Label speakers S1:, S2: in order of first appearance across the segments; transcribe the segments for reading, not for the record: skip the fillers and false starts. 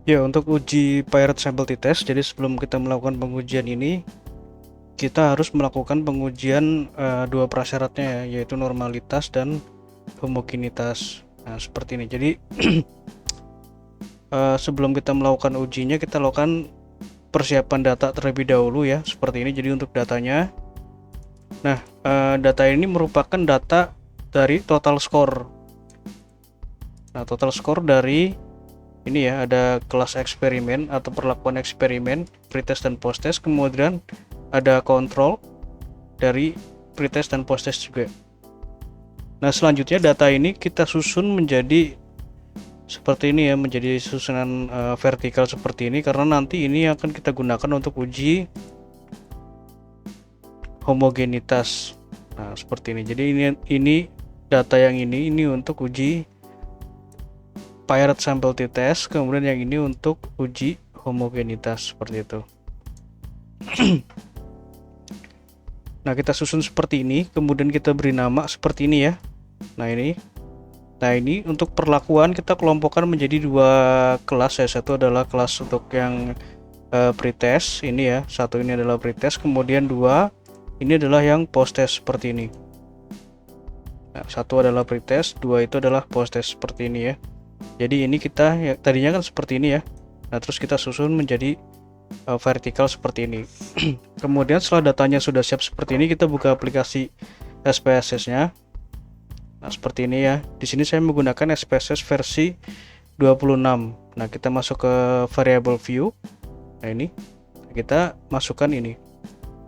S1: Ya, untuk uji Pirate Sample T-Test, jadi sebelum kita melakukan pengujian ini, kita harus melakukan pengujian dua prasyaratnya ya, yaitu normalitas dan homogenitas. Nah, seperti ini. Jadi sebelum kita melakukan ujinya, kita lakukan persiapan data terlebih dahulu ya, seperti ini. Jadi untuk datanya, nah data ini merupakan data dari total score. Nah, total score dari ini ya, ada kelas eksperimen atau perlakuan eksperimen, pretest dan posttest, kemudian ada kontrol dari pretest dan posttest juga. Nah, selanjutnya data ini kita susun menjadi seperti ini ya, menjadi susunan vertikal seperti ini, karena nanti ini akan kita gunakan untuk uji homogenitas. Nah, seperti ini. Jadi ini data yang ini untuk uji Pirate Sample T-Test, kemudian yang ini untuk uji homogenitas seperti itu. Nah, kita susun seperti ini, kemudian kita beri nama seperti ini ya. Nah, ini untuk perlakuan kita kelompokkan menjadi dua kelas ya. Satu adalah kelas untuk yang pretest ini ya. Satu ini adalah pretest, kemudian dua ini adalah yang posttest seperti ini. Nah, satu adalah pretest, dua itu adalah posttest seperti ini ya. Jadi ini kita ya, tadinya kan seperti ini ya. Nah, terus kita susun menjadi vertikal seperti ini. Kemudian setelah datanya sudah siap seperti ini, kita buka aplikasi SPSS-nya. Nah, seperti ini ya. Di sini saya menggunakan SPSS versi 26. Nah, kita masuk ke variable view. Nah, ini kita masukkan ini.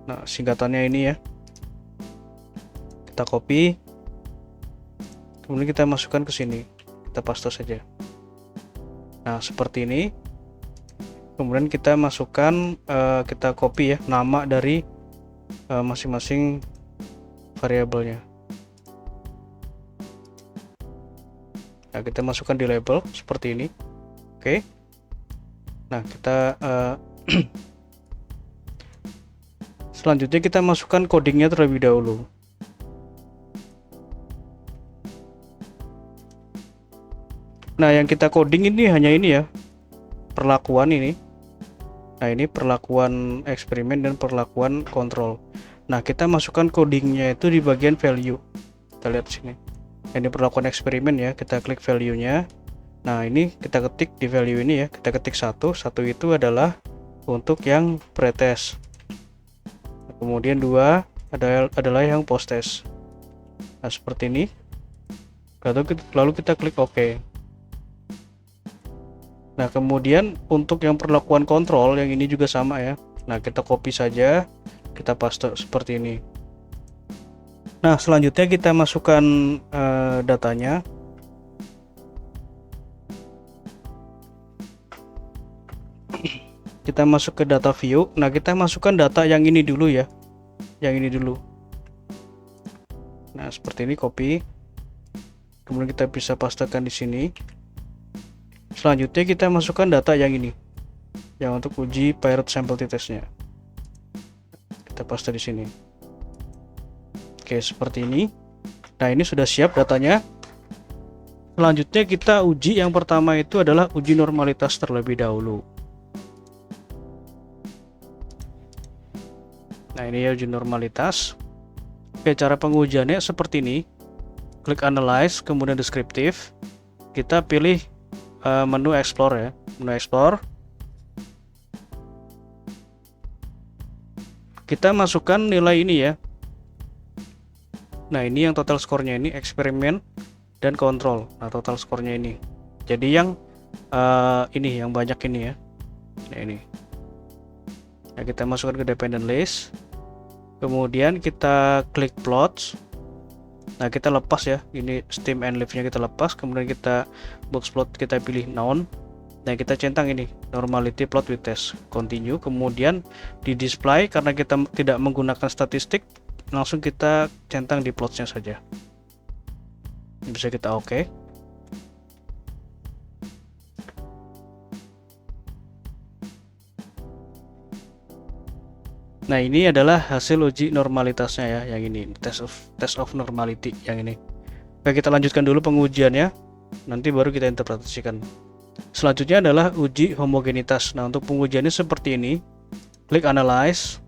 S1: Nah, singkatannya ini ya. Kita copy. Kemudian kita masukkan ke sini. Kita paste saja. Nah, seperti ini. Kemudian kita masukkan, kita copy ya nama dari masing-masing variabelnya. Nah, kita masukkan di label seperti ini. Oke. Nah, kita selanjutnya kita masukkan codingnya terlebih dahulu. Nah, yang kita coding ini hanya ini ya, perlakuan ini. Nah, ini perlakuan eksperimen dan perlakuan kontrol. Nah, kita masukkan codingnya itu di bagian value. Kita lihat sini. Ini perlakuan eksperimen ya, kita klik value-nya. Nah, ini kita ketik di value ini ya, kita ketik satu itu adalah untuk yang pretest. Kemudian dua adalah yang posttest. Nah, seperti ini. Lalu kita klik OK. Nah, kemudian untuk yang perlakuan kontrol yang ini juga sama ya. Nah, kita copy saja, kita paste seperti ini. Nah, selanjutnya kita masukkan datanya. Kita masuk ke data view. Nah, kita masukkan data yang ini dulu ya. Yang ini dulu. Nah, seperti ini, copy. Kemudian kita bisa pastekan di sini. Selanjutnya kita masukkan data yang ini, yang untuk uji Pirate Sample T-Test-nya. Kita paste di sini. Oke, seperti ini. Nah, ini sudah siap datanya. Selanjutnya kita uji, yang pertama itu adalah uji normalitas terlebih dahulu. Nah, ini ya uji normalitas. Oke, cara pengujiannya seperti ini. Klik Analyze, kemudian Descriptive. Kita pilih menu Explore ya, menu Explore. Kita masukkan nilai ini ya. Nah, ini yang total skornya ini eksperimen dan kontrol. Nah, total skornya ini. Jadi yang ini yang banyak ini ya. Nah, ini. Nah, kita masukkan ke dependent list. Kemudian kita klik plots. Nah, kita lepas ya, ini stem and leaf-nya kita lepas, kemudian kita box plot kita pilih none. Nah, kita centang ini normality plot with test, continue, kemudian di display karena kita tidak menggunakan statistik, langsung kita centang di plotsnya saja. Bisa kita oke. Nah, ini adalah hasil uji normalitasnya ya, yang ini test of normality yang ini. Oke, kita lanjutkan dulu pengujiannya, nanti baru kita interpretasikan. Selanjutnya adalah uji homogenitas. Nah, untuk pengujiannya seperti ini. Klik Analyze,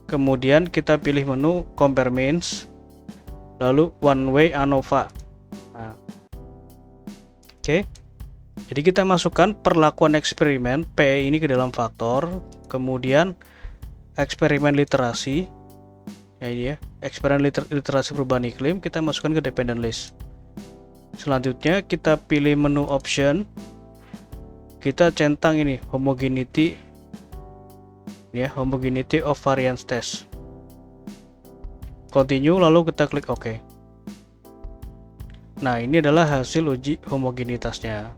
S1: kemudian kita pilih menu Compare Means, lalu One Way ANOVA. Nah, oke. Jadi kita masukkan perlakuan eksperimen P ini ke dalam faktor, kemudian eksperimen literasi, ya ini ya, eksperimen literasi perubahan iklim kita masukkan ke dependent list. Selanjutnya kita pilih menu option, kita centang ini homogeneity, ya, homogeneity of variance test. Continue, lalu kita klik OK. Nah, ini adalah hasil uji homogenitasnya.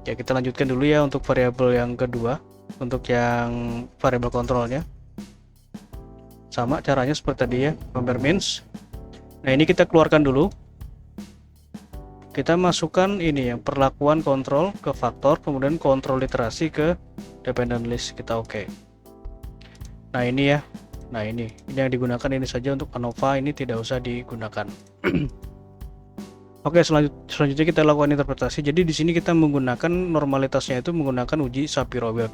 S1: Ya, kita lanjutkan dulu ya untuk variabel yang kedua, untuk yang variabel kontrolnya. Sama caranya seperti tadi ya, compare means. Nah, ini kita keluarkan dulu. Kita masukkan ini yang perlakuan kontrol ke faktor, kemudian kontrol literasi ke dependent list, kita oke. Nah, ini ya. Nah, ini yang digunakan ini saja, untuk ANOVA ini tidak usah digunakan. Oke, selanjutnya kita lakukan interpretasi. Jadi di sini kita menggunakan normalitasnya itu menggunakan uji Shapiro-Wilk.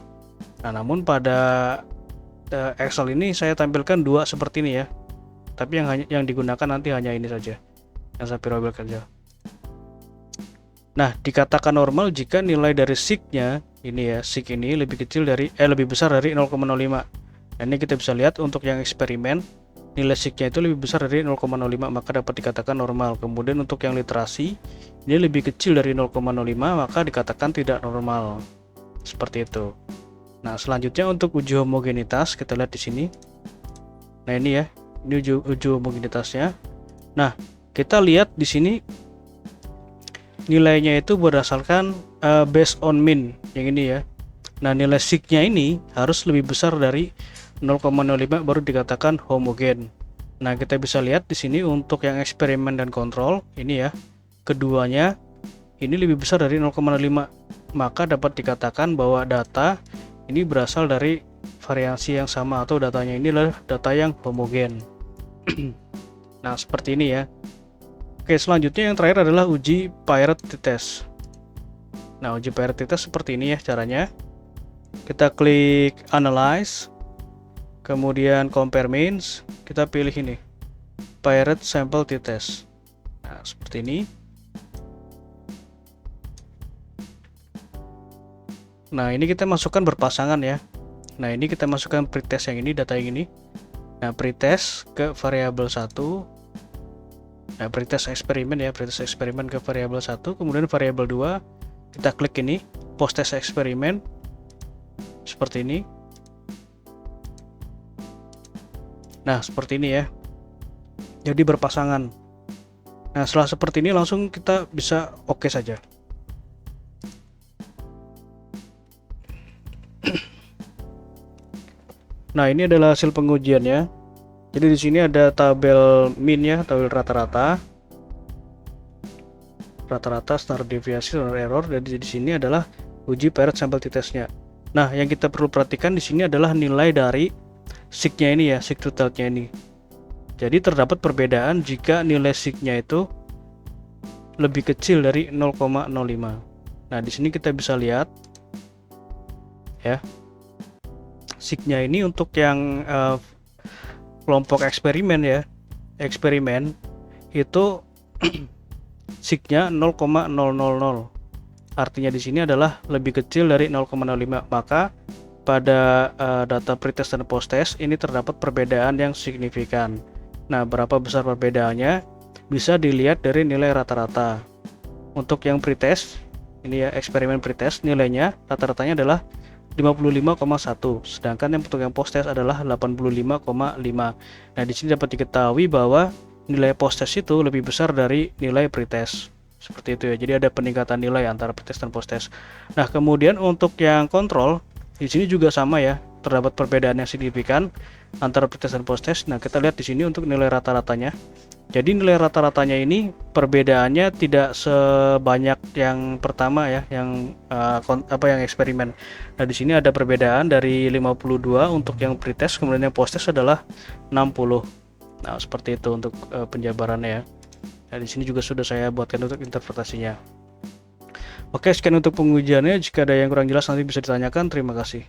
S1: Nah, namun pada Excel ini saya tampilkan dua seperti ini ya. Tapi yang digunakan nanti hanya ini saja, yang Shapiro-Wilk saja. Nah, dikatakan normal jika nilai dari sig-nya ini ya, sig ini lebih besar dari 0,05. Nah, ini kita bisa lihat untuk yang eksperimen nilai sig-nya itu lebih besar dari 0,05, maka dapat dikatakan normal. Kemudian untuk yang literasi ini lebih kecil dari 0,05, maka dikatakan tidak normal. Seperti itu. Nah, selanjutnya untuk uji homogenitas kita lihat di sini. Nah, ini ya, ini uji homogenitasnya. Nah, kita lihat di sini nilainya itu berdasarkan based on mean yang ini ya. Nah, nilai sig-nya ini harus lebih besar dari 0,05 baru dikatakan homogen. Nah, kita bisa lihat di sini untuk yang eksperimen dan kontrol ini ya, keduanya ini lebih besar dari 0,5, maka dapat dikatakan bahwa data ini berasal dari variasi yang sama, atau datanya ini adalah data yang homogen. Nah, seperti ini ya. Oke, selanjutnya yang terakhir adalah uji parity test. Nah, uji parity test seperti ini ya caranya. Kita klik Analyze, kemudian Compare Means, kita pilih ini Parity Sample T-Test. Nah, seperti ini. Nah, ini kita masukkan berpasangan ya. Nah, ini kita masukkan pretest yang ini, data yang ini. Nah, pretest ke variabel 1. Nah, pretest eksperimen ya, pretest eksperimen ke variabel 1, kemudian variabel 2 kita klik ini post test eksperimen seperti ini. Nah, seperti ini ya. Jadi berpasangan. Nah, setelah seperti ini langsung kita bisa oke saja. Nah, ini adalah hasil pengujiannya. Jadi di sini ada tabel mean ya, tabel rata-rata, standar deviasi, standar error, dan di sini adalah uji parity sample t-testnya. Nah, yang kita perlu perhatikan di sini adalah nilai dari sig-nya ini ya, sig totalnya ini. Jadi terdapat perbedaan jika nilai sig-nya itu lebih kecil dari 0,05. Nah, di sini kita bisa lihat ya, sig-nya ini untuk yang kelompok eksperimen ya, eksperimen itu sig-nya 0,000. Artinya di sini adalah lebih kecil dari 0,05. Maka pada data pretest dan post-test ini terdapat perbedaan yang signifikan. Nah, berapa besar perbedaannya bisa dilihat dari nilai rata-rata. Untuk yang pretest ini ya, eksperimen pretest, nilainya rata-ratanya adalah 55,1, sedangkan yang untuk yang post-test adalah 85,5. Nah, di sini dapat diketahui bahwa nilai post-test itu lebih besar dari nilai pretest. Seperti itu ya. Jadi ada peningkatan nilai antara pretest dan post-test. Nah, kemudian untuk yang kontrol di sini juga sama ya. Terdapat perbedaan yang signifikan antara pretest dan post-test. Nah, kita lihat di sini untuk nilai rata-ratanya. Jadi nilai rata-ratanya ini perbedaannya tidak sebanyak yang pertama ya, yang yang eksperimen. Nah, di sini ada perbedaan dari 52 untuk yang pretest, kemudian yang post-test adalah 60. Nah, seperti itu untuk penjabarannya ya. Nah, di sini juga sudah saya buatkan untuk interpretasinya. Oke, sekian untuk pengujiannya. Jika ada yang kurang jelas nanti bisa ditanyakan. Terima kasih.